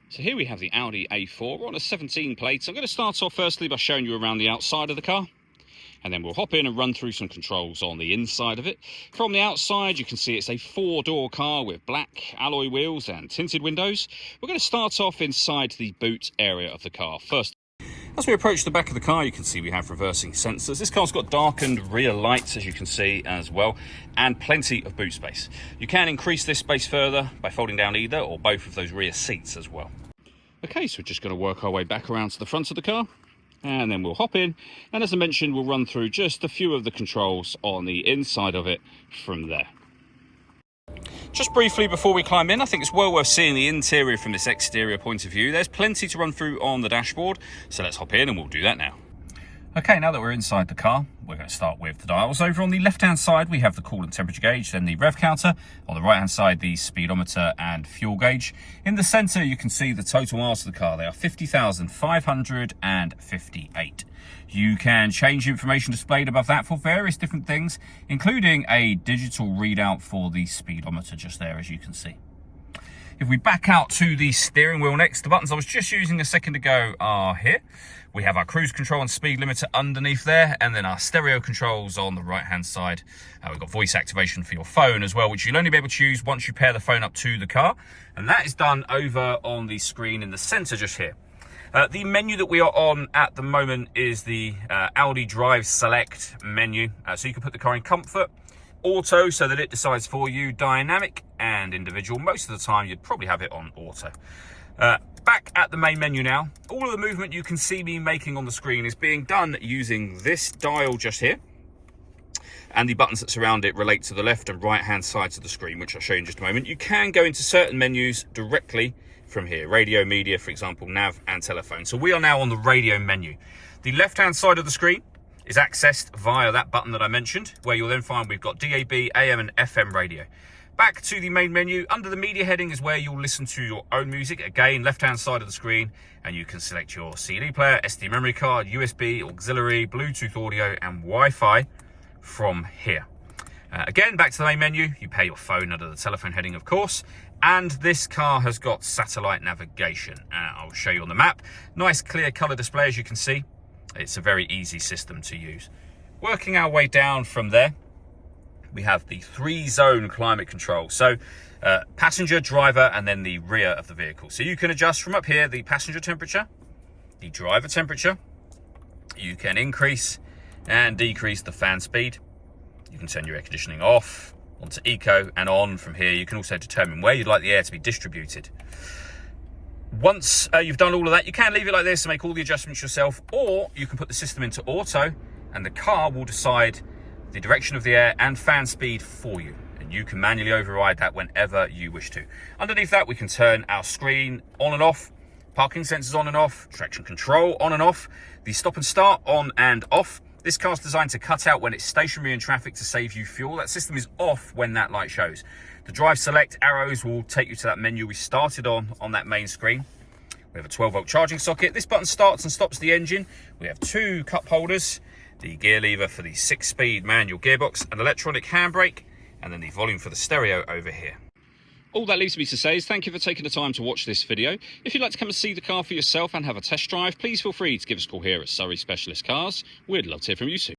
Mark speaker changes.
Speaker 1: So here we have the Audi A4. We're on a 17 plate. I'm going to start off firstly by showing you around the outside of the car, and then we'll hop in and run through some controls on the inside of it. From the outside, you can see it's a 4-door car with black alloy wheels and tinted windows. We're going to start off inside the boot area of the car first. As we approach the back of the car, you can see we have reversing sensors. This car's got darkened rear lights, as you can see as well, and plenty of boot space. You can increase this space further by folding down either or both of those rear seats as well. Okay, so we're just going to work our way back around to the front of the car, and then we'll hop in, and as I mentioned, we'll run through just a few of the controls on the inside of it from there. Just briefly before we climb in, I think it's well worth seeing the interior from this exterior point of view. There's plenty to run through on the dashboard, so let's hop in and we'll do that now. Okay, now that we're inside the car, we're going to start with the dials. Over on the left-hand side, we have the coolant temperature gauge, then the rev counter. On the right-hand side, the speedometer and fuel gauge. In the centre, you can see the total miles of the car. They are 50,558. You can change information displayed above that for various different things, including a digital readout for the speedometer just there, as you can see. If we back out to the steering wheel next, the buttons I was just using a second ago are here. We have our cruise control and speed limiter underneath there, and then our stereo controls on the right-hand side. We've got voice activation for your phone as well, which you'll only be able to use once you pair the phone up to the car. And that is done over on the screen in the center just here. The menu that we are on at the moment is the Audi Drive Select menu. So you can put the car in comfort, auto so that it decides for you, dynamic and individual. Most of the time you'd probably have it on auto. Back at the main menu now. All of the movement you can see me making on the screen is being done using this dial just here. And the buttons that surround it relate to the left and right hand sides of the screen, which I'll show you in just a moment. You can go into certain menus directly from here. Radio, media, for example, nav and telephone. So we are now on the radio menu. The left hand side of the screen is accessed via that button that I mentioned, where you'll then find we've got DAB, AM and FM radio. Back to the main menu, under the media heading is where you'll listen to your own music. Again, left-hand side of the screen, and you can select your CD player, SD memory card, USB, auxiliary, Bluetooth audio, and Wi-Fi from here. Again, back to the main menu, you pair your phone under the telephone heading, of course, and this car has got satellite navigation. I'll show you on the map. Nice clear color display, as you can see. It's a very easy system to use. Working our way down from there, we have the 3-zone climate control. So passenger, driver, and then the rear of the vehicle. So you can adjust from up here the passenger temperature, the driver temperature. You can increase and decrease the fan speed. You can turn your air conditioning off, onto eco, and on from here. You can also determine where you'd like the air to be distributed. Once you've done all of that, you can leave it like this and make all the adjustments yourself, or you can put the system into auto and the car will decide the direction of the air and fan speed for you, and you can manually override that whenever you wish to. Underneath that, we can turn our screen on and off, parking sensors on and off, traction control on and off, the stop and start on and off. This car's designed to cut out when it's stationary in traffic to save you fuel. That system is off when that light shows. The drive select arrows will take you to that menu we started on that main screen. We have a 12-volt charging socket. This button starts and stops the engine. We have 2 cup holders, the gear lever for the 6-speed manual gearbox, an electronic handbrake, and then the volume for the stereo over here. All that leaves me to say is thank you for taking the time to watch this video. If you'd like to come and see the car for yourself and have a test drive, please feel free to give us a call here at Surrey Specialist Cars. We'd love to hear from you soon.